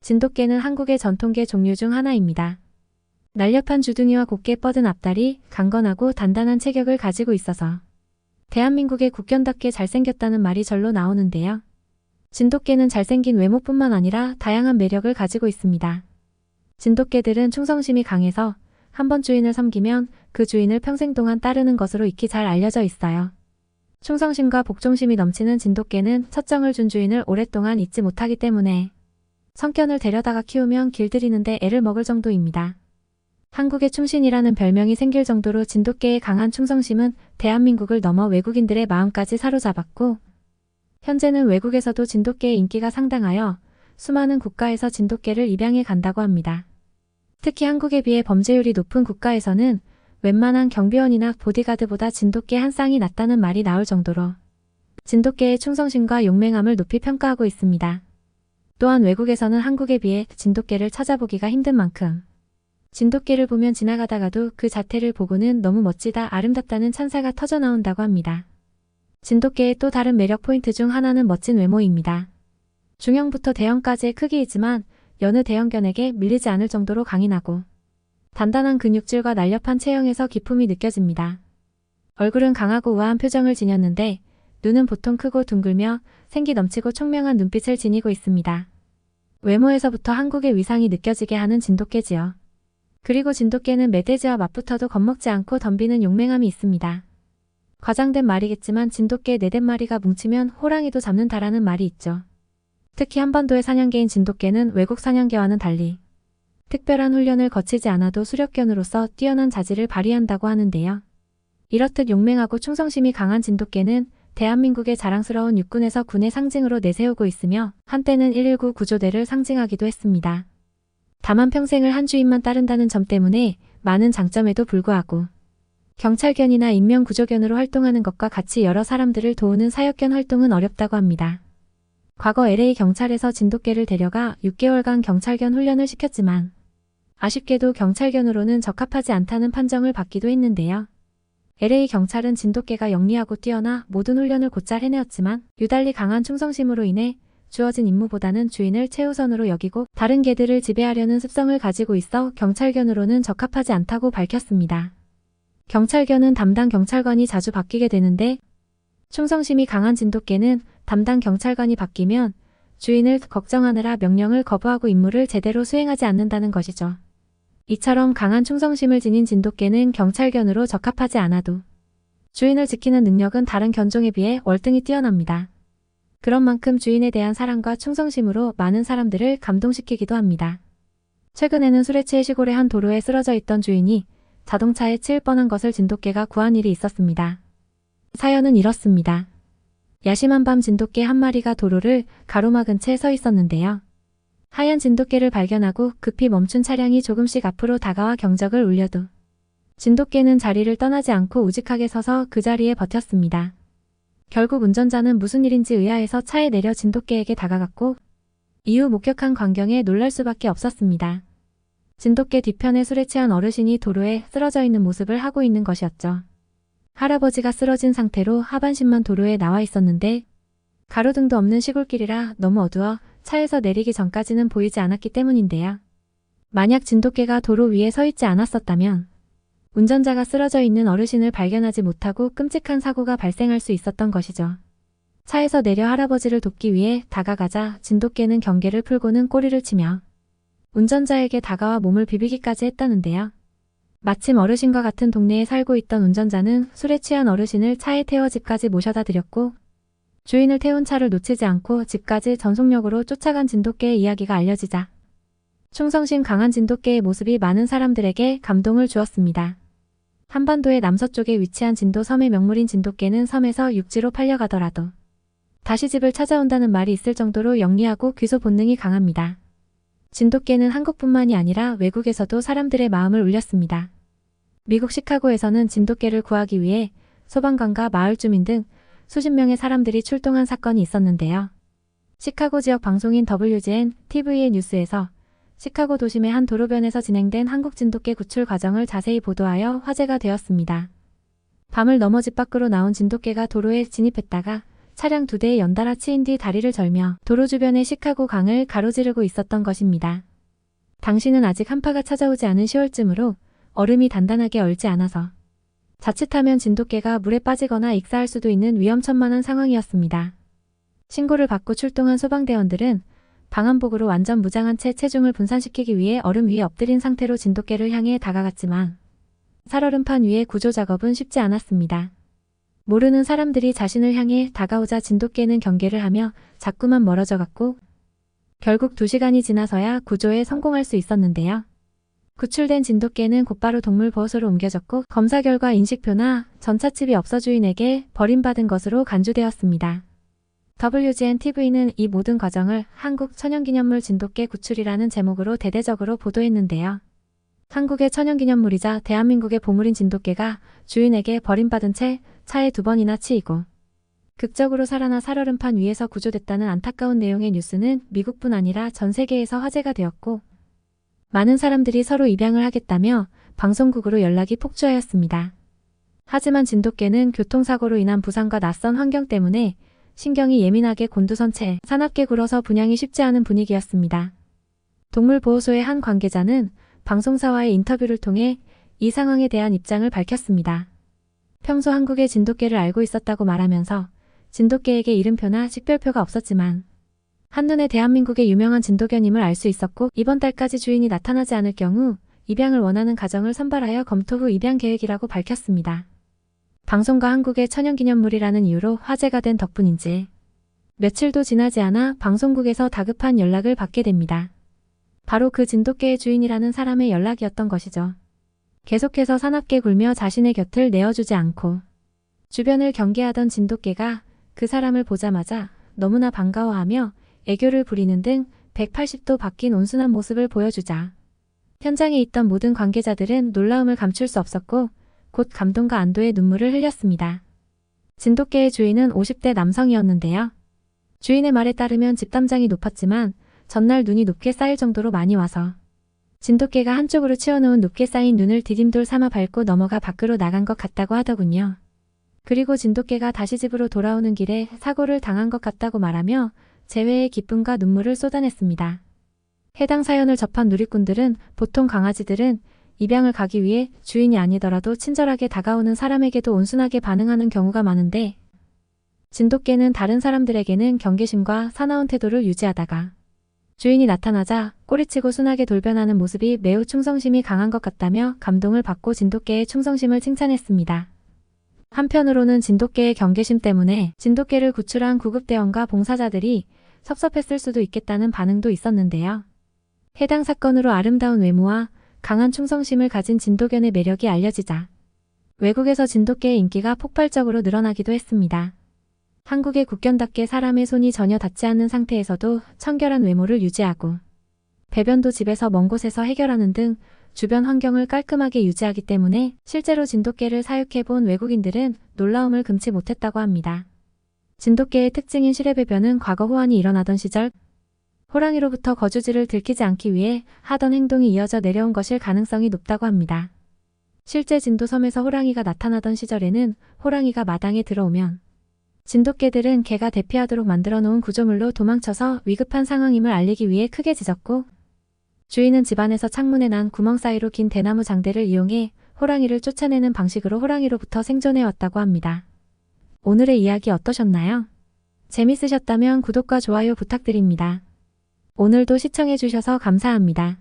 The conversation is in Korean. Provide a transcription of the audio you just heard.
진돗개는 한국의 전통개 종류 중 하나입니다. 날렵한 주둥이와 곱게 뻗은 앞다리, 강건하고 단단한 체격을 가지고 있어서 대한민국의 국견답게 잘생겼다는 말이 절로 나오는데요. 진돗개는 잘생긴 외모뿐만 아니라 다양한 매력을 가지고 있습니다. 진돗개들은 충성심이 강해서 한번 주인을 섬기면 그 주인을 평생 동안 따르는 것으로 익히 잘 알려져 있어요. 충성심과 복종심이 넘치는 진돗개는 첫정을 준 주인을 오랫동안 잊지 못하기 때문에 성견을 데려다가 키우면 길들이는데 애를 먹을 정도입니다. 한국의 충신이라는 별명이 생길 정도로 진돗개의 강한 충성심은 대한민국을 넘어 외국인들의 마음까지 사로잡았고, 현재는 외국에서도 진돗개의 인기가 상당하여 수많은 국가에서 진돗개를 입양해 간다고 합니다. 특히 한국에 비해 범죄율이 높은 국가에서는 웬만한 경비원이나 보디가드보다 진돗개 한 쌍이 낫다는 말이 나올 정도로 진돗개의 충성심과 용맹함을 높이 평가하고 있습니다. 또한 외국에서는 한국에 비해 진돗개를 찾아보기가 힘든 만큼 진돗개를 보면 지나가다가도 그 자태를 보고는 너무 멋지다, 아름답다는 찬사가 터져나온다고 합니다. 진돗개의 또 다른 매력 포인트 중 하나는 멋진 외모입니다. 중형부터 대형까지의 크기이지만 여느 대형견에게 밀리지 않을 정도로 강인하고 단단한 근육질과 날렵한 체형에서 기품이 느껴집니다. 얼굴은 강하고 우아한 표정을 지녔는데 눈은 보통 크고 둥글며 생기 넘치고 총명한 눈빛을 지니고 있습니다. 외모에서부터 한국의 위상이 느껴지게 하는 진돗개지요. 그리고 진돗개는 멧돼지와 맞붙어도 겁먹지 않고 덤비는 용맹함이 있습니다. 과장된 말이겠지만 진돗개 4-5마리가 뭉치면 호랑이도 잡는다라는 말이 있죠. 특히 한반도의 사냥개인 진돗개는 외국 사냥개와는 달리 특별한 훈련을 거치지 않아도 수렵견으로서 뛰어난 자질을 발휘한다고 하는데요. 이렇듯 용맹하고 충성심이 강한 진돗개는 대한민국의 자랑스러운 육군에서 군의 상징으로 내세우고 있으며 한때는 119 구조대를 상징하기도 했습니다. 다만 평생을 한 주인만 따른다는 점 때문에 많은 장점에도 불구하고 경찰견이나 인명구조견으로 활동하는 것과 같이 여러 사람들을 도우는 사역견 활동은 어렵다고 합니다. 과거 LA 경찰에서 진돗개를 데려가 6개월간 경찰견 훈련을 시켰지만 아쉽게도 경찰견으로는 적합하지 않다는 판정을 받기도 했는데요. LA 경찰은 진돗개가 영리하고 뛰어나 모든 훈련을 곧잘 해내었지만 유달리 강한 충성심으로 인해 주어진 임무보다는 주인을 최우선으로 여기고 다른 개들을 지배하려는 습성을 가지고 있어 경찰견으로는 적합하지 않다고 밝혔습니다. 경찰견은 담당 경찰관이 자주 바뀌게 되는데 충성심이 강한 진돗개는 담당 경찰관이 바뀌면 주인을 걱정하느라 명령을 거부하고 임무를 제대로 수행하지 않는다는 것이죠. 이처럼 강한 충성심을 지닌 진돗개는 경찰견으로 적합하지 않아도 주인을 지키는 능력은 다른 견종에 비해 월등히 뛰어납니다. 그런 만큼 주인에 대한 사랑과 충성심으로 많은 사람들을 감동시키기도 합니다. 최근에는 술에 취해 시골의 한 도로에 쓰러져 있던 주인이 자동차에 치일 뻔한 것을 진돗개가 구한 일이 있었습니다. 사연은 이렇습니다. 야심한 밤 진돗개 한 마리가 도로를 가로막은 채 서 있었는데요. 하얀 진돗개를 발견하고 급히 멈춘 차량이 조금씩 앞으로 다가와 경적을 울려도 진돗개는 자리를 떠나지 않고 우직하게 서서 그 자리에 버텼습니다. 결국 운전자는 무슨 일인지 의아해서 차에 내려 진돗개에게 다가갔고 이후 목격한 광경에 놀랄 수밖에 없었습니다. 진돗개 뒤편에 술에 취한 어르신이 도로에 쓰러져 있는 모습을 하고 있는 것이었죠. 할아버지가 쓰러진 상태로 하반신만 도로에 나와 있었는데 가로등도 없는 시골길이라 너무 어두워 차에서 내리기 전까지는 보이지 않았기 때문인데요. 만약 진돗개가 도로 위에 서 있지 않았었다면 운전자가 쓰러져 있는 어르신을 발견하지 못하고 끔찍한 사고가 발생할 수 있었던 것이죠. 차에서 내려 할아버지를 돕기 위해 다가가자 진돗개는 경계를 풀고는 꼬리를 치며 운전자에게 다가와 몸을 비비기까지 했다는데요. 마침 어르신과 같은 동네에 살고 있던 운전자는 술에 취한 어르신을 차에 태워 집까지 모셔다 드렸고 주인을 태운 차를 놓치지 않고 집까지 전속력으로 쫓아간 진돗개의 이야기가 알려지자 충성심 강한 진돗개의 모습이 많은 사람들에게 감동을 주었습니다. 한반도의 남서쪽에 위치한 진도 섬의 명물인 진돗개는 섬에서 육지로 팔려가더라도 다시 집을 찾아온다는 말이 있을 정도로 영리하고 귀소 본능이 강합니다. 진돗개는 한국뿐만이 아니라 외국에서도 사람들의 마음을 울렸습니다. 미국 시카고에서는 진돗개를 구하기 위해 소방관과 마을 주민 등 수십 명의 사람들이 출동한 사건이 있었는데요. 시카고 지역 방송인 WGN TV의 뉴스에서 시카고 도심의 한 도로변에서 진행된 한국 진돗개 구출 과정을 자세히 보도하여 화제가 되었습니다. 밤을 넘어 집 밖으로 나온 진돗개가 도로에 진입했다가 차량 2대에 연달아 치인 뒤 다리를 절며 도로 주변의 시카고 강을 가로지르고 있었던 것입니다. 당시는 아직 한파가 찾아오지 않은 10월쯤으로 얼음이 단단하게 얼지 않아서 자칫하면 진돗개가 물에 빠지거나 익사할 수도 있는 위험천만한 상황이었습니다. 신고를 받고 출동한 소방대원들은 방한복으로 완전 무장한 채 체중을 분산시키기 위해 얼음 위에 엎드린 상태로 진돗개를 향해 다가갔지만 살얼음판 위의 구조 작업은 쉽지 않았습니다. 모르는 사람들이 자신을 향해 다가오자 진돗개는 경계를 하며 자꾸만 멀어져 갔고 결국 2시간이 지나서야 구조에 성공할 수 있었는데요. 구출된 진돗개는 곧바로 동물보호소로 옮겨졌고 검사 결과 인식표나 전차칩이 없어 주인에게 버림받은 것으로 간주되었습니다. WGN-TV는 이 모든 과정을 한국 천연기념물 진돗개 구출이라는 제목으로 대대적으로 보도했는데요. 한국의 천연기념물이자 대한민국의 보물인 진돗개가 주인에게 버림받은 채 차에 2번이나 치이고 극적으로 살아나 살얼음판 위에서 구조됐다는 안타까운 내용의 뉴스는 미국뿐 아니라 전 세계에서 화제가 되었고 많은 사람들이 서로 입양을 하겠다며 방송국으로 연락이 폭주하였습니다. 하지만 진돗개는 교통사고로 인한 부상과 낯선 환경 때문에 신경이 예민하게 곤두선 채 사납게 굴어서 분양이 쉽지 않은 분위기였습니다. 동물보호소의 한 관계자는 방송사와의 인터뷰를 통해 이 상황에 대한 입장을 밝혔습니다. 평소 한국의 진돗개를 알고 있었다고 말하면서 진돗개에게 이름표나 식별표가 없었지만 한눈에 대한민국의 유명한 진돗개님을 알 수 있었고 이번 달까지 주인이 나타나지 않을 경우 입양을 원하는 가정을 선발하여 검토 후 입양 계획이라고 밝혔습니다. 방송과 한국의 천연기념물이라는 이유로 화제가 된 덕분인지 며칠도 지나지 않아 방송국에서 다급한 연락을 받게 됩니다. 바로 그 진돗개의 주인이라는 사람의 연락이었던 것이죠. 계속해서 사납게 굴며 자신의 곁을 내어주지 않고 주변을 경계하던 진돗개가 그 사람을 보자마자 너무나 반가워하며 애교를 부리는 등 180도 바뀐 온순한 모습을 보여주자 현장에 있던 모든 관계자들은 놀라움을 감출 수 없었고 곧 감동과 안도의 눈물을 흘렸습니다. 진돗개의 주인은 50대 남성이었는데요. 주인의 말에 따르면 집담장이 높았지만 전날 눈이 높게 쌓일 정도로 많이 와서 진돗개가 한쪽으로 치워놓은 높게 쌓인 눈을 디딤돌 삼아 밟고 넘어가 밖으로 나간 것 같다고 하더군요. 그리고 진돗개가 다시 집으로 돌아오는 길에 사고를 당한 것 같다고 말하며 재회의 기쁨과 눈물을 쏟아냈습니다. 해당 사연을 접한 누리꾼들은 보통 강아지들은 입양을 가기 위해 주인이 아니더라도 친절하게 다가오는 사람에게도 온순하게 반응하는 경우가 많은데 진돗개는 다른 사람들에게는 경계심과 사나운 태도를 유지하다가 주인이 나타나자 꼬리치고 순하게 돌변하는 모습이 매우 충성심이 강한 것 같다며 감동을 받고 진돗개의 충성심을 칭찬했습니다. 한편으로는 진돗개의 경계심 때문에 진돗개를 구출한 구급대원과 봉사자들이 섭섭했을 수도 있겠다는 반응도 있었는데요. 해당 사건으로 아름다운 외모와 강한 충성심을 가진 진돗견의 매력이 알려지자 외국에서 진돗개의 인기가 폭발적으로 늘어나기도 했습니다. 한국의 국견답게 사람의 손이 전혀 닿지 않는 상태에서도 청결한 외모를 유지하고 배변도 집에서 먼 곳에서 해결하는 등 주변 환경을 깔끔하게 유지하기 때문에 실제로 진돗개를 사육해본 외국인들은 놀라움을 금치 못했다고 합니다. 진돗개의 특징인 실외배변은 과거 호환이 일어나던 시절 호랑이로부터 거주지를 들키지 않기 위해 하던 행동이 이어져 내려온 것일 가능성이 높다고 합니다. 실제 진도섬에서 호랑이가 나타나던 시절에는 호랑이가 마당에 들어오면 진돗개들은 개가 대피하도록 만들어 놓은 구조물로 도망쳐서 위급한 상황임을 알리기 위해 크게 짖었고 주인은 집안에서 창문에 난 구멍 사이로 긴 대나무 장대를 이용해 호랑이를 쫓아내는 방식으로 호랑이로부터 생존해왔다고 합니다. 오늘의 이야기 어떠셨나요? 재밌으셨다면 구독과 좋아요 부탁드립니다. 오늘도 시청해주셔서 감사합니다.